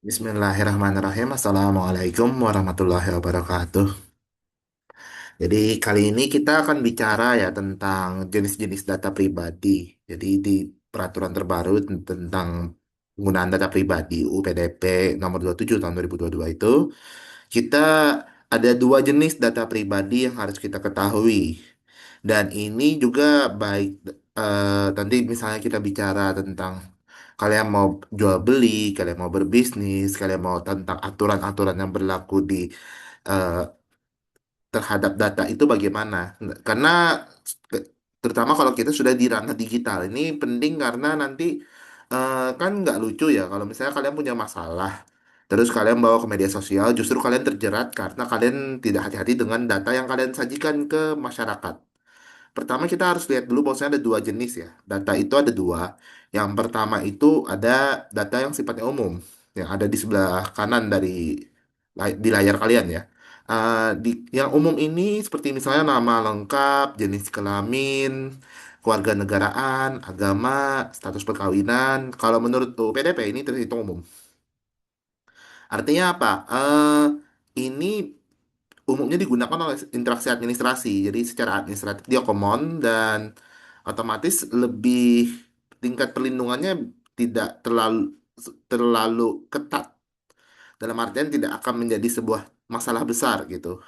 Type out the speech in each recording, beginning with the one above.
Bismillahirrahmanirrahim. Assalamualaikum warahmatullahi wabarakatuh. Jadi kali ini kita akan bicara ya tentang jenis-jenis data pribadi. Jadi di peraturan terbaru tentang penggunaan data pribadi UU PDP nomor 27 tahun 2022 itu, kita ada dua jenis data pribadi yang harus kita ketahui. Dan ini juga baik nanti misalnya kita bicara tentang kalian mau jual beli, kalian mau berbisnis, kalian mau tentang aturan-aturan yang berlaku di eh, terhadap data itu bagaimana? Karena ke- terutama kalau kita sudah di ranah digital ini penting karena nanti kan nggak lucu ya kalau misalnya kalian punya masalah, terus kalian bawa ke media sosial, justru kalian terjerat karena kalian tidak hati-hati dengan data yang kalian sajikan ke masyarakat. Pertama kita harus lihat dulu bahwasanya ada dua jenis ya. Data itu ada dua. Yang pertama itu ada data yang sifatnya umum, yang ada di sebelah kanan di layar kalian ya. Yang umum ini seperti misalnya nama lengkap, jenis kelamin, keluarga negaraan, agama, status perkawinan. Kalau menurut UU PDP ini terhitung umum. Artinya apa? Ini umumnya digunakan oleh interaksi administrasi. Jadi secara administratif dia common dan otomatis lebih tingkat perlindungannya tidak terlalu terlalu ketat. Dalam artian tidak akan menjadi sebuah masalah besar gitu.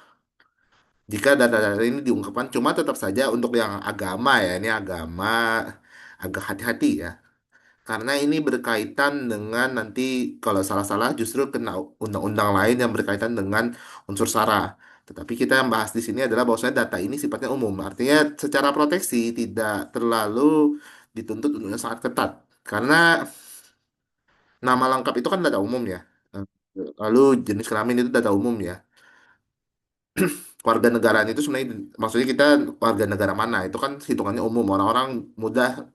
Jika data-data ini diungkapkan, cuma tetap saja untuk yang agama ya, ini agama agak hati-hati ya. Karena ini berkaitan dengan nanti kalau salah-salah justru kena undang-undang lain yang berkaitan dengan unsur SARA. Tetapi kita yang bahas di sini adalah bahwasanya data ini sifatnya umum. Artinya secara proteksi tidak terlalu dituntut untuk yang sangat ketat. Karena nama lengkap itu kan data umum ya. Eh, Lalu jenis kelamin itu data umum ya. Warga negaraan itu sebenarnya maksudnya kita warga negara mana itu kan hitungannya umum. Orang-orang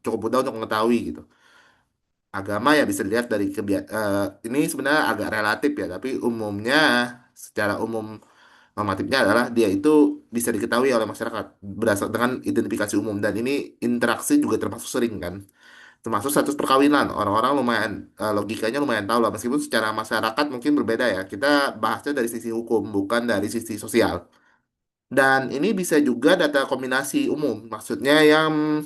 cukup mudah untuk mengetahui gitu. Agama ya bisa dilihat dari ini sebenarnya agak relatif ya, tapi umumnya secara umum normatifnya adalah dia itu bisa diketahui oleh masyarakat berdasarkan dengan identifikasi umum dan ini interaksi juga termasuk sering kan, termasuk status perkawinan orang-orang lumayan logikanya lumayan tahu lah meskipun secara masyarakat mungkin berbeda ya, kita bahasnya dari sisi hukum bukan dari sisi sosial. Dan ini bisa juga data kombinasi umum, maksudnya yang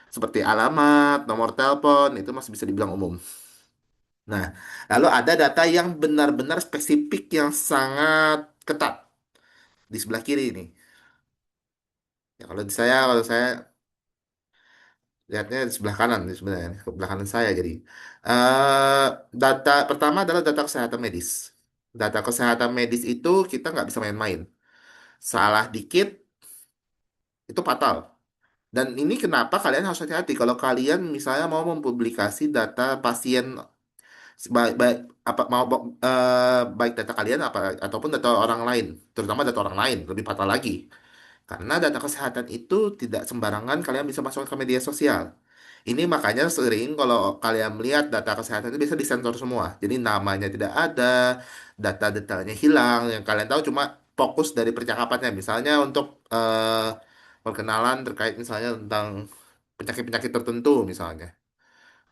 seperti alamat, nomor telepon itu masih bisa dibilang umum. Nah, lalu ada data yang benar-benar spesifik yang sangat ketat di sebelah kiri ini. Ya, kalau saya lihatnya di sebelah kanan di sebenarnya, ke sebelah kanan saya jadi. eh Data pertama adalah data kesehatan medis. Data kesehatan medis itu kita nggak bisa main-main. Salah dikit itu fatal. Dan ini kenapa kalian harus hati-hati kalau kalian misalnya mau mempublikasi data pasien baik baik apa baik data kalian apa ataupun data orang lain, terutama data orang lain lebih fatal lagi. Karena data kesehatan itu tidak sembarangan kalian bisa masukkan ke media sosial. Ini makanya sering kalau kalian melihat data kesehatan itu bisa disensor semua. Jadi namanya tidak ada, data detailnya hilang, yang kalian tahu cuma fokus dari percakapannya. Misalnya untuk perkenalan terkait misalnya tentang penyakit-penyakit tertentu misalnya.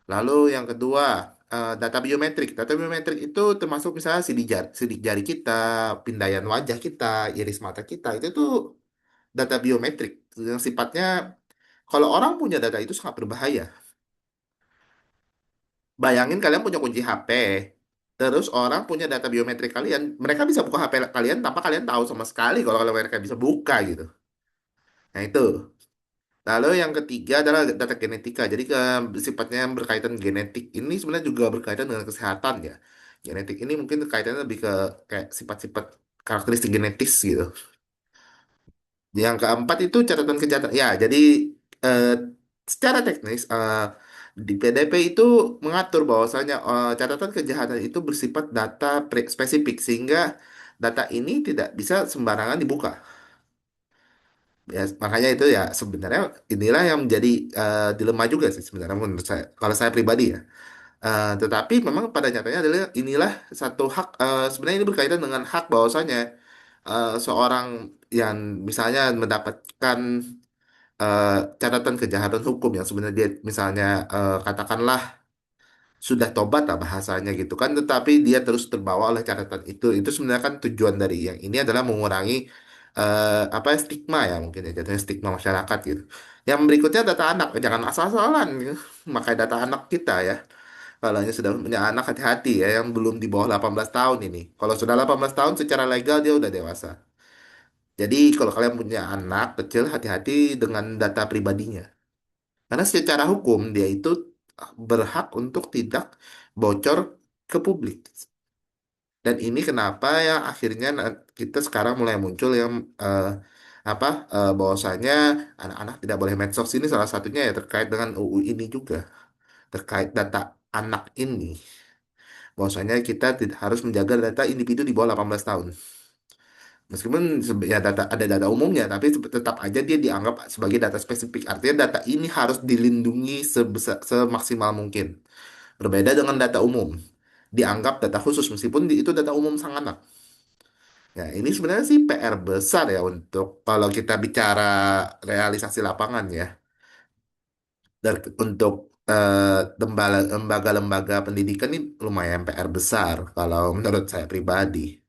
Lalu yang kedua, data biometrik. Data biometrik itu termasuk misalnya sidik jari kita, pindaian wajah kita, iris mata kita. Itu tuh data biometrik yang sifatnya kalau orang punya data itu sangat berbahaya. Bayangin kalian punya kunci HP, terus orang punya data biometrik kalian, mereka bisa buka HP kalian tanpa kalian tahu sama sekali kalau mereka bisa buka gitu. Nah itu. Lalu yang ketiga adalah data genetika. Jadi sifatnya yang berkaitan genetik ini sebenarnya juga berkaitan dengan kesehatan ya. Genetik ini mungkin kaitannya lebih ke kayak sifat-sifat karakteristik genetis gitu. Yang keempat itu catatan kejahatan. Ya, jadi eh, secara teknis di PDP itu mengatur bahwasanya catatan kejahatan itu bersifat data spesifik sehingga data ini tidak bisa sembarangan dibuka. Ya, makanya itu ya sebenarnya inilah yang menjadi dilema juga sih sebenarnya menurut saya. Kalau saya pribadi ya. Tetapi memang pada nyatanya adalah inilah satu hak sebenarnya ini berkaitan dengan hak bahwasanya seorang yang misalnya mendapatkan eh, catatan kejahatan hukum yang sebenarnya dia misalnya katakanlah sudah tobat lah bahasanya gitu kan, tetapi dia terus terbawa oleh catatan itu sebenarnya kan tujuan dari yang ini adalah mengurangi apa ya, stigma ya, mungkin ya jatuhnya stigma masyarakat gitu. Yang berikutnya data anak, jangan asal-asalan gitu. Makai data anak kita ya. Kalau hanya sudah punya anak, hati-hati ya yang belum di bawah 18 tahun ini. Kalau sudah 18 tahun secara legal dia udah dewasa. Jadi kalau kalian punya anak kecil, hati-hati dengan data pribadinya. Karena secara hukum dia itu berhak untuk tidak bocor ke publik. Dan ini kenapa ya akhirnya kita sekarang mulai muncul yang apa bahwasanya anak-anak tidak boleh medsos, ini salah satunya ya terkait dengan UU ini juga, terkait data anak ini. Bahwasanya kita tidak harus menjaga data individu di bawah 18 tahun. Meskipun ya data ada data umumnya, tapi tetap aja dia dianggap sebagai data spesifik. Artinya data ini harus dilindungi sebesar semaksimal mungkin. Berbeda dengan data umum, dianggap data khusus meskipun itu data umum sang anak. Ya, ini sebenarnya sih PR besar ya untuk kalau kita bicara realisasi lapangan ya. Dan untuk lembaga-lembaga pendidikan ini lumayan PR besar kalau menurut saya pribadi.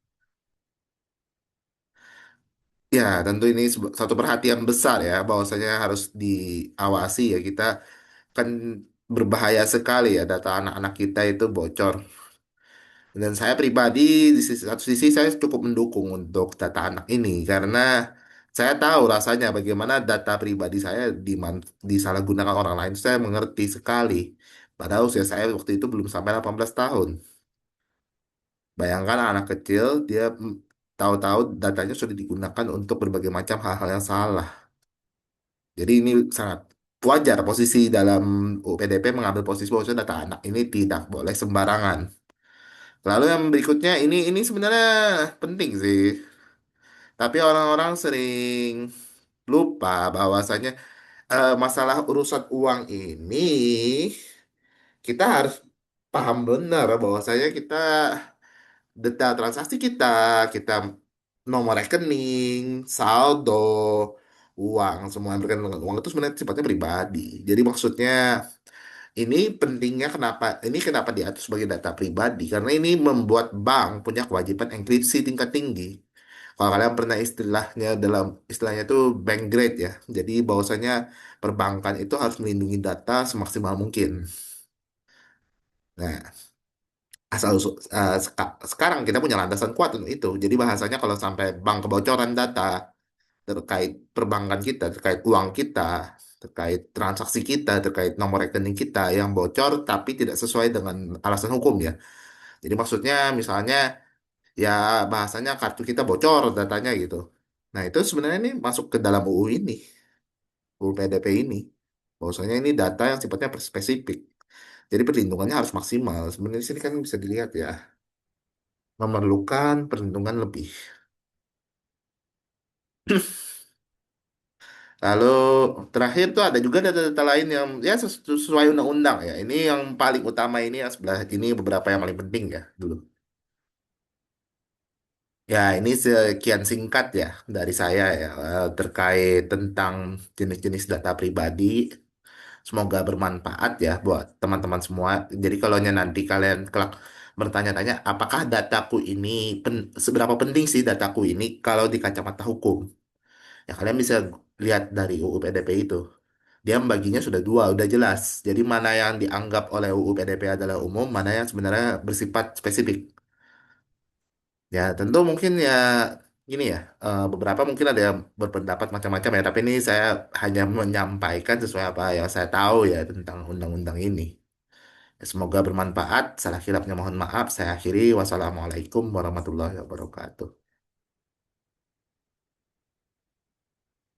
Ya, tentu ini satu perhatian besar ya, bahwasanya harus diawasi ya. Kita kan berbahaya sekali ya data anak-anak kita itu bocor. Dan saya pribadi di satu sisi saya cukup mendukung untuk data anak ini karena saya tahu rasanya bagaimana data pribadi saya disalahgunakan orang lain. Saya mengerti sekali. Padahal usia saya waktu itu belum sampai 18 tahun. Bayangkan anak kecil, dia tahu-tahu datanya sudah digunakan untuk berbagai macam hal-hal yang salah. Jadi ini sangat wajar posisi dalam UPDP mengambil posisi bahwa data anak ini tidak boleh sembarangan. Lalu yang berikutnya ini sebenarnya penting sih. Tapi orang-orang sering lupa bahwasanya masalah urusan uang ini kita harus paham benar bahwasanya kita data transaksi kita, kita nomor rekening, saldo, uang, semua yang berkaitan dengan uang itu sebenarnya sifatnya pribadi. Jadi maksudnya ini pentingnya kenapa diatur sebagai data pribadi? Karena ini membuat bank punya kewajiban enkripsi tingkat tinggi. Kalau kalian pernah istilahnya itu bank grade ya. Jadi bahwasanya perbankan itu harus melindungi data semaksimal mungkin. Nah, sekarang kita punya landasan kuat untuk itu. Jadi bahasanya kalau sampai bank kebocoran data terkait perbankan kita, terkait uang kita, terkait transaksi kita, terkait nomor rekening kita yang bocor tapi tidak sesuai dengan alasan hukum ya. Jadi maksudnya misalnya ya bahasanya kartu kita bocor datanya gitu. Nah, itu sebenarnya ini masuk ke dalam UU ini, UU PDP ini. Bahwasanya ini data yang sifatnya spesifik. Jadi perlindungannya harus maksimal. Sebenarnya di sini kan bisa dilihat ya, memerlukan perlindungan lebih. Lalu terakhir tuh ada juga data-data lain yang ya sesuai undang-undang ya. Ini yang paling utama ini yang sebelah ini beberapa yang paling penting ya dulu. Ya ini sekian singkat ya dari saya ya terkait tentang jenis-jenis data pribadi. Semoga bermanfaat ya buat teman-teman semua. Jadi kalau nanti kalian kelak bertanya-tanya apakah dataku ini seberapa penting sih dataku ini kalau di kacamata hukum. Ya kalian bisa lihat dari UU PDP itu. Dia membaginya sudah dua, udah jelas. Jadi mana yang dianggap oleh UU PDP adalah umum, mana yang sebenarnya bersifat spesifik. Ya tentu mungkin ya gini ya, beberapa mungkin ada yang berpendapat macam-macam ya, tapi ini saya hanya menyampaikan sesuai apa yang saya tahu ya tentang undang-undang ini. Ya, semoga bermanfaat. Salah khilafnya mohon maaf. Saya akhiri. Wassalamualaikum warahmatullahi wabarakatuh.